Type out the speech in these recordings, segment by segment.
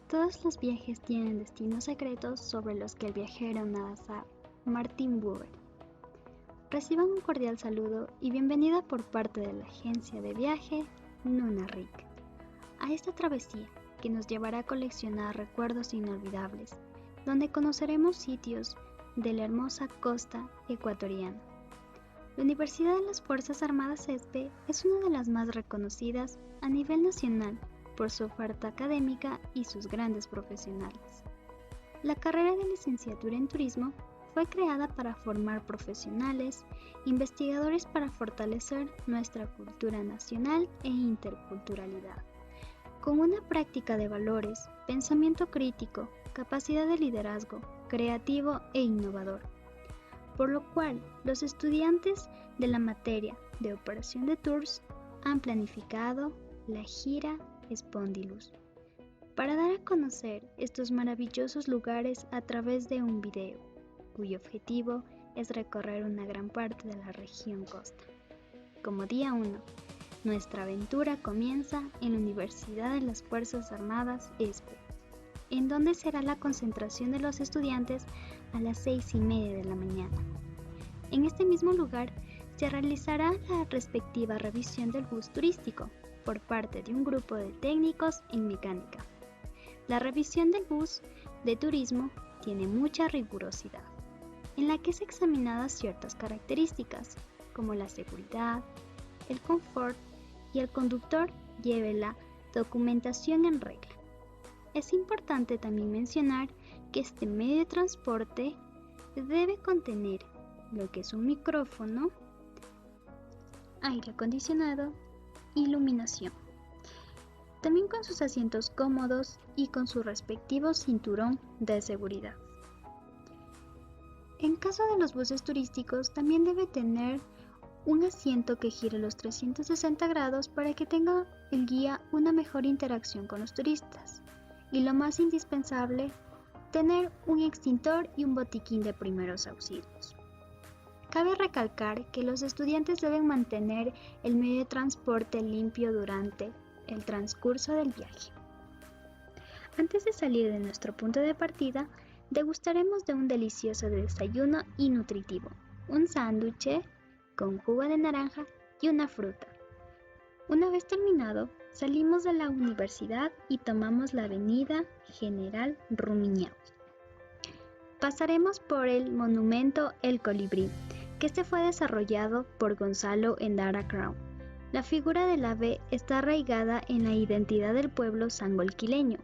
Todos los viajes tienen destinos secretos sobre los que el viajero nada sabe. Martin Buber. Reciban un cordial saludo y bienvenida por parte de la agencia de viaje Nunavik a esta travesía que nos llevará a coleccionar recuerdos inolvidables, donde conoceremos sitios de la hermosa costa ecuatoriana. La Universidad de las Fuerzas Armadas ESPE es una de las más reconocidas a nivel nacional por su oferta académica y sus grandes profesionales. La carrera de licenciatura en turismo fue creada para formar profesionales, investigadores para fortalecer nuestra cultura nacional e interculturalidad, con una práctica de valores, pensamiento crítico, capacidad de liderazgo, creativo e innovador, por lo cual los estudiantes de la materia de operación de tours han planificado la gira Spondylus para dar a conocer estos maravillosos lugares a través de un video, cuyo objetivo es recorrer una gran parte de la región costa. Como día 1, nuestra aventura comienza en la Universidad de las Fuerzas Armadas ESPE, en donde será la concentración de los estudiantes a las 6:30 de la mañana. En este mismo lugar se realizará la respectiva revisión del bus turístico por parte de un grupo de técnicos en mecánica. La revisión del bus de turismo tiene mucha rigurosidad, en la que es examinadas ciertas características, como la seguridad, el confort y el conductor lleve la documentación en regla. Es importante también mencionar que este medio de transporte debe contener lo que es un micrófono, aire acondicionado, iluminación, también con sus asientos cómodos y con su respectivo cinturón de seguridad. En caso de los buses turísticos, también debe tener un asiento que gire los 360 grados para que tenga el guía una mejor interacción con los turistas. Y lo más indispensable, tener un extintor y un botiquín de primeros auxilios. Cabe recalcar que los estudiantes deben mantener el medio de transporte limpio durante el transcurso del viaje. Antes de salir de nuestro punto de partida, degustaremos de un delicioso desayuno y nutritivo, un sándwich con jugo de naranja y una fruta. Una vez terminado, salimos de la universidad y tomamos la avenida General Rumiñahui. Pasaremos por el monumento El Colibrí, que este fue desarrollado por Gonzalo Endara Crown. La figura del ave está arraigada en la identidad del pueblo sangolquileño.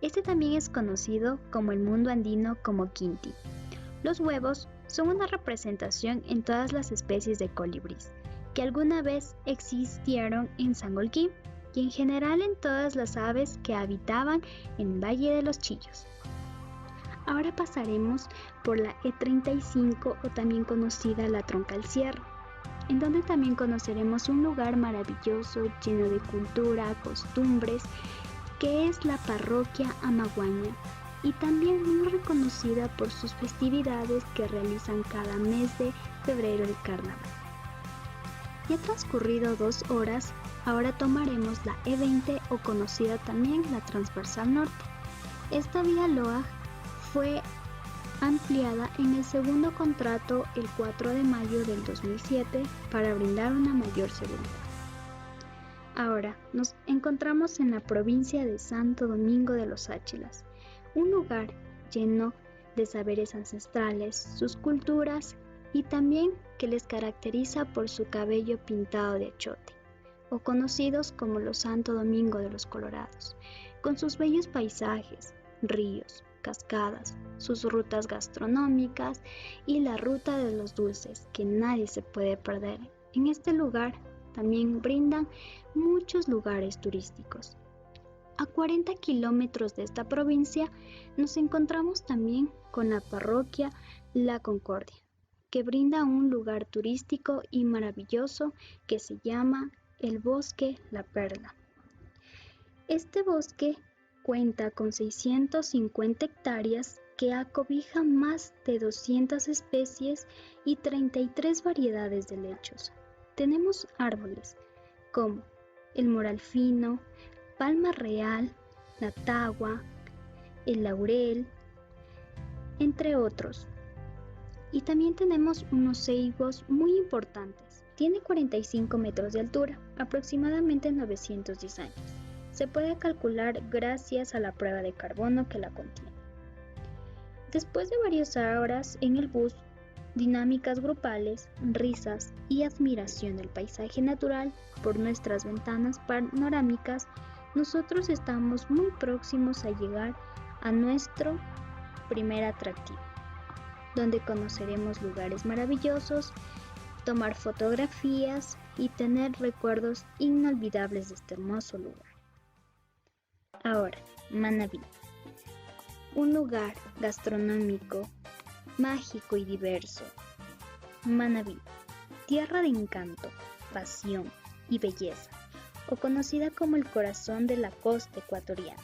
Este también es conocido como el mundo andino como Quinti. Los huevos son una representación en todas las especies de colibríes que alguna vez existieron en Sangolquí y en general en todas las aves que habitaban en Valle de los Chillos. Ahora pasaremos por la E35 o también conocida la Troncal Sierra, en donde también conoceremos un lugar maravilloso lleno de cultura, costumbres, que es la parroquia Amaguaña, y también muy reconocida por sus festividades que realizan cada mes de febrero el carnaval. Ya transcurrido 2 horas, ahora tomaremos la E20 o conocida también la Transversal Norte. Esta vía LOAG fue ampliada en el segundo contrato el 4 de mayo del 2007 para brindar una mayor seguridad. Ahora nos encontramos en la provincia de Santo Domingo de los Áchilas, un lugar lleno de saberes ancestrales, sus culturas y también que les caracteriza por su cabello pintado de achote, o conocidos como los Santo Domingo de los Colorados, con sus bellos paisajes, ríos, cascadas, sus rutas gastronómicas y la ruta de los dulces que nadie se puede perder. En este lugar también brindan muchos lugares turísticos. A 40 kilómetros de esta provincia nos encontramos también con la parroquia La Concordia, que brinda un lugar turístico y maravilloso que se llama el Bosque La Perla. Este bosque cuenta con 650 hectáreas que acobija más de 200 especies y 33 variedades de lechos. Tenemos árboles como el moralfino, palma real, la tagua, el laurel, entre otros. Y también tenemos unos ceibos muy importantes. Tiene 45 metros de altura, aproximadamente 910 años. Se puede calcular gracias a la prueba de carbono que la contiene. Después de varias horas en el bus, dinámicas grupales, risas y admiración del paisaje natural por nuestras ventanas panorámicas, nosotros estamos muy próximos a llegar a nuestro primer atractivo, donde conoceremos lugares maravillosos, tomar fotografías y tener recuerdos inolvidables de este hermoso lugar. Ahora, Manabí, un lugar gastronómico, mágico y diverso. Manabí, tierra de encanto, pasión y belleza, o conocida como el corazón de la costa ecuatoriana.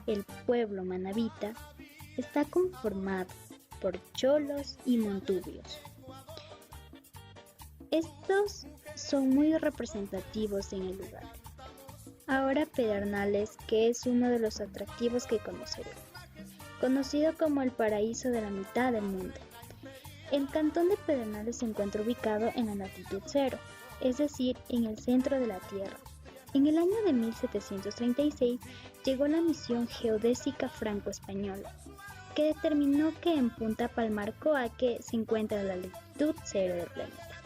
El pueblo manabita está conformado por cholos y montubios. Estos son muy representativos en el lugar. Ahora Pedernales, que es uno de los atractivos que conoceremos, conocido como el paraíso de la mitad del mundo. El cantón de Pedernales se encuentra ubicado en la latitud cero, es decir, en el centro de la Tierra. En el año de 1736 llegó la misión geodésica franco-española, que determinó que en Punta Palmarcoaque se encuentra la latitud cero del planeta.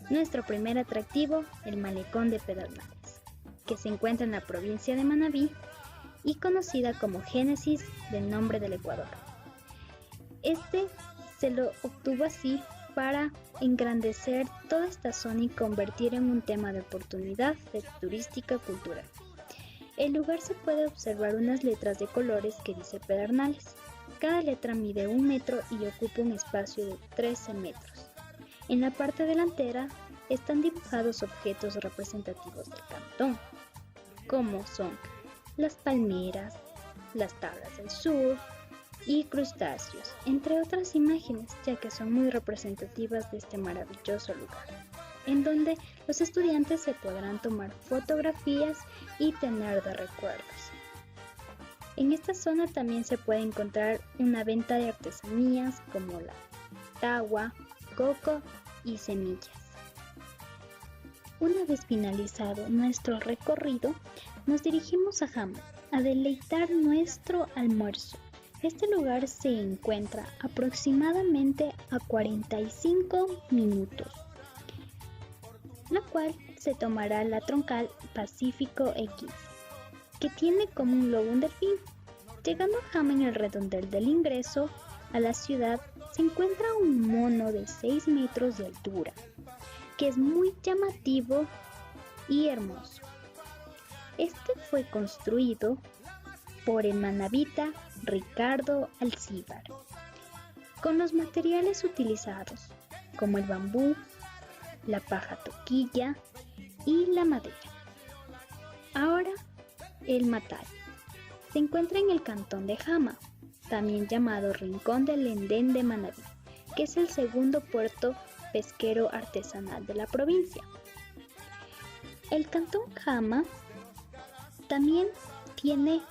Nuestro primer atractivo, el malecón de Pedernales, que se encuentra en la provincia de Manabí y conocida como Génesis del nombre del Ecuador. Este se lo obtuvo así para engrandecer toda esta zona y convertir en un tema de oportunidad turística cultural. El lugar se puede observar unas letras de colores que dice Pedernales. Cada letra mide 1 metro y ocupa un espacio de 13 metros. En la parte delantera están dibujados objetos representativos del cantón, como son las palmeras, las tablas del sur y crustáceos, entre otras imágenes, ya que son muy representativas de este maravilloso lugar, en donde los estudiantes se podrán tomar fotografías y tener de recuerdos. En esta zona también se puede encontrar una venta de artesanías como la tagua, coco y semillas. Una vez finalizado nuestro recorrido, nos dirigimos a Jama a deleitar nuestro almuerzo. Este lugar se encuentra aproximadamente a 45 minutos, la cual se tomará la troncal Pacífico X, que tiene como un logo un delfín. Llegando a Jama, en el redondel del ingreso a la ciudad se encuentra un mono de 6 metros de altura, que es muy llamativo y hermoso. Este fue construido por el manabita Ricardo Alcíbar, con los materiales utilizados, como el bambú, la paja toquilla y la madera. Ahora, el Matay se encuentra en el cantón de Jama, también llamado Rincón del Lendén de Manabí, que es el segundo puerto pesquero artesanal de la provincia. El cantón Jama también tiene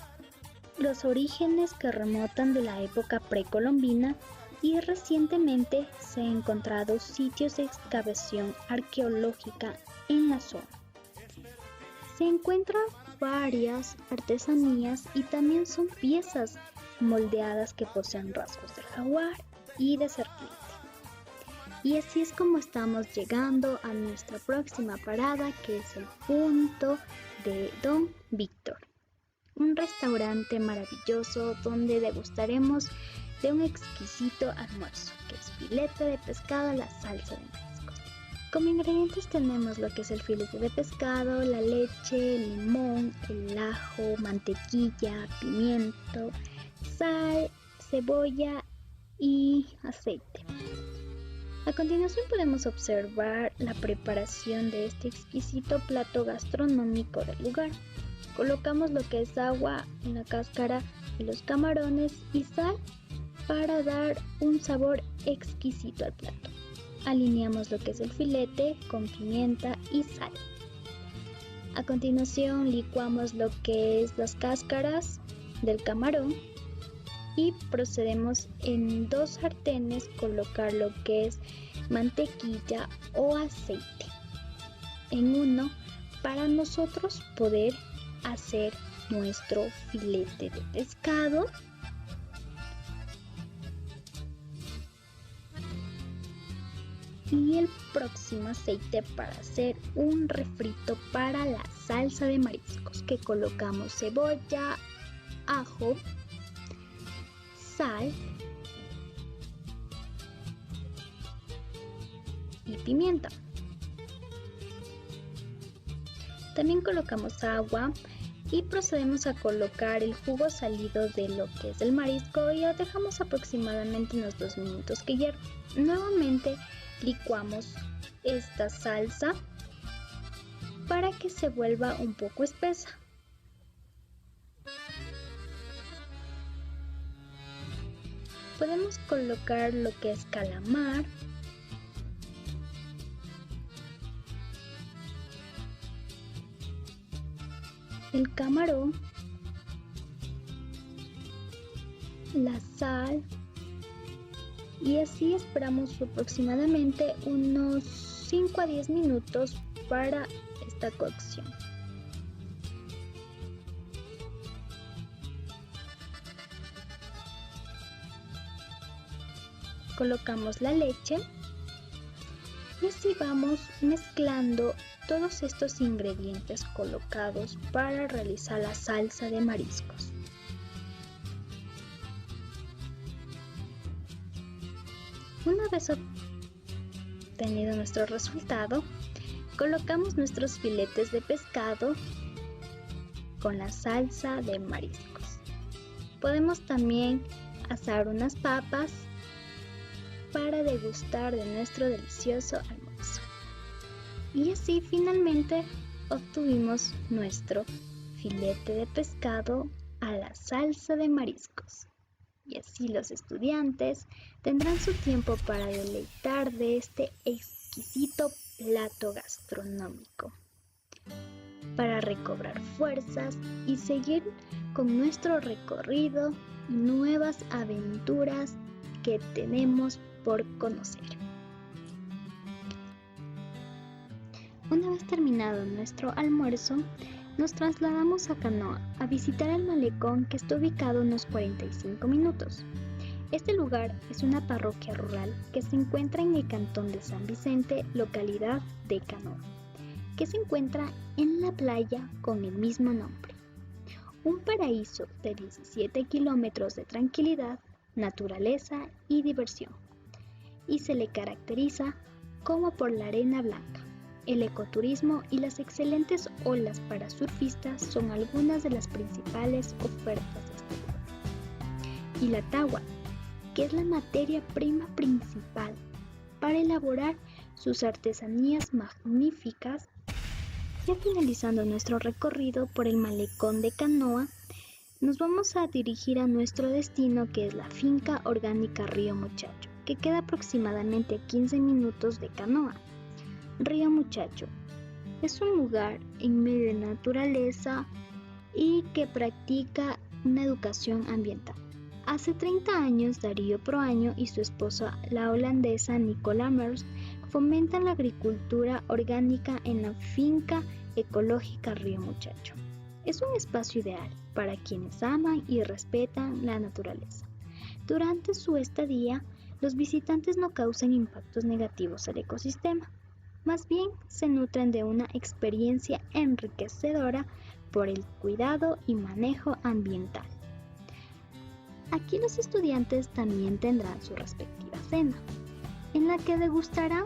los orígenes que remontan de la época precolombina y recientemente se han encontrado sitios de excavación arqueológica en la zona. Se encuentran varias artesanías y también son piezas moldeadas que poseen rasgos de jaguar y de serpiente. Y así es como estamos llegando a nuestra próxima parada, que es el punto de Don Víctor, un restaurante maravilloso donde degustaremos de un exquisito almuerzo, que es filete de pescado a la salsa de mariscos. Como ingredientes tenemos lo que es el filete de pescado, la leche, el limón, el ajo, mantequilla, pimiento, sal, cebolla y aceite. A continuación podemos observar la preparación de este exquisito plato gastronómico del lugar. Colocamos lo que es agua en la cáscara de los camarones y sal para dar un sabor exquisito al plato. Alineamos lo que es el filete con pimienta y sal. A continuación licuamos lo que es las cáscaras del camarón y procedemos en 2 sartenes colocar lo que es mantequilla o aceite en uno para nosotros poder hacer nuestro filete de pescado. Y el próximo aceite para hacer un refrito para la salsa de mariscos, que colocamos cebolla, ajo, sal y pimienta. También colocamos agua y procedemos a colocar el jugo salido de lo que es el marisco y lo dejamos aproximadamente unos 2 minutos que hierva. Nuevamente licuamos esta salsa para que se vuelva un poco espesa. Podemos colocar lo que es calamar, el camarón, la sal, y así esperamos aproximadamente unos 5 a 10 minutos para esta cocción. Colocamos la leche y así vamos mezclando todos estos ingredientes colocados para realizar la salsa de mariscos. Una vez obtenido nuestro resultado, colocamos nuestros filetes de pescado con la salsa de mariscos. Podemos también asar unas papas para degustar de nuestro delicioso almuerzo. Y así finalmente obtuvimos nuestro filete de pescado a la salsa de mariscos. Y así los estudiantes tendrán su tiempo para deleitar de este exquisito plato gastronómico, para recobrar fuerzas y seguir con nuestro recorrido y nuevas aventuras que tenemos por conocer. Una vez terminado nuestro almuerzo, nos trasladamos a Canoa a visitar el malecón que está ubicado a unos 45 minutos. Este lugar es una parroquia rural que se encuentra en el cantón de San Vicente, localidad de Canoa, que se encuentra en la playa con el mismo nombre. Un paraíso de 17 kilómetros de tranquilidad, naturaleza y diversión, y se le caracteriza como por la arena blanca. El ecoturismo y las excelentes olas para surfistas son algunas de las principales ofertas de este lugar. Y la tagua, que es la materia prima principal para elaborar sus artesanías magníficas. Ya finalizando nuestro recorrido por el malecón de Canoa, nos vamos a dirigir a nuestro destino, que es la finca orgánica Río Muchacho, que queda aproximadamente a 15 minutos de Canoa. Río Muchacho es un lugar en medio de naturaleza y que practica una educación ambiental. Hace 30 años, Darío Proaño y su esposa, la holandesa Nicola Mers, fomentan la agricultura orgánica en la finca ecológica Río Muchacho. Es un espacio ideal para quienes aman y respetan la naturaleza. Durante su estadía, los visitantes no causan impactos negativos al ecosistema. Más bien, se nutren de una experiencia enriquecedora por el cuidado y manejo ambiental. Aquí los estudiantes también tendrán su respectiva cena, en la que degustarán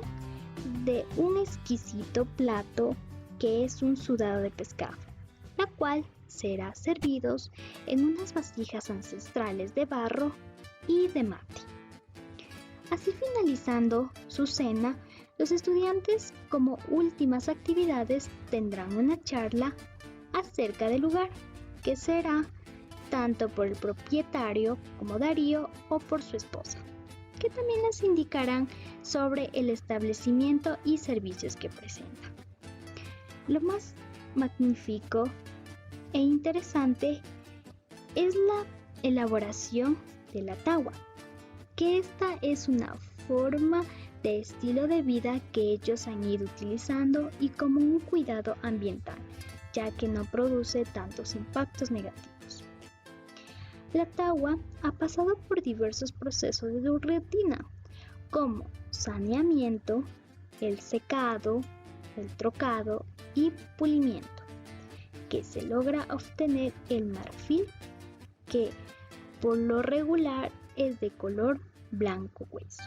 de un exquisito plato que es un sudado de pescado, la cual será servidos en unas vasijas ancestrales de barro y de mate. Así, finalizando su cena, los estudiantes, como últimas actividades, tendrán una charla acerca del lugar, que será tanto por el propietario como Darío o por su esposa, que también les indicarán sobre el establecimiento y servicios que presenta. Lo más magnífico e interesante es la elaboración de la tagua, que esta es una forma de estilo de vida que ellos han ido utilizando y como un cuidado ambiental, ya que no produce tantos impactos negativos. La tagua ha pasado por diversos procesos de rutina, como saneamiento, el secado, el trocado y pulimiento, que se logra obtener el marfil, que por lo regular es de color blanco hueso.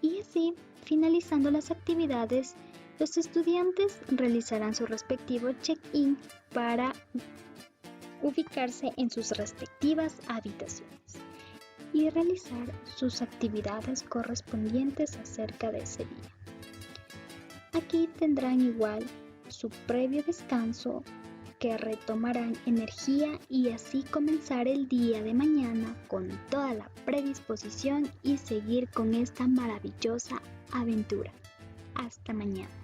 Y así, finalizando las actividades, los estudiantes realizarán su respectivo check-in para ubicarse en sus respectivas habitaciones y realizar sus actividades correspondientes acerca de ese día. Aquí tendrán igual su previo descanso, que retomarán energía y así comenzar el día de mañana con toda la predisposición y seguir con esta maravillosa aventura. Hasta mañana.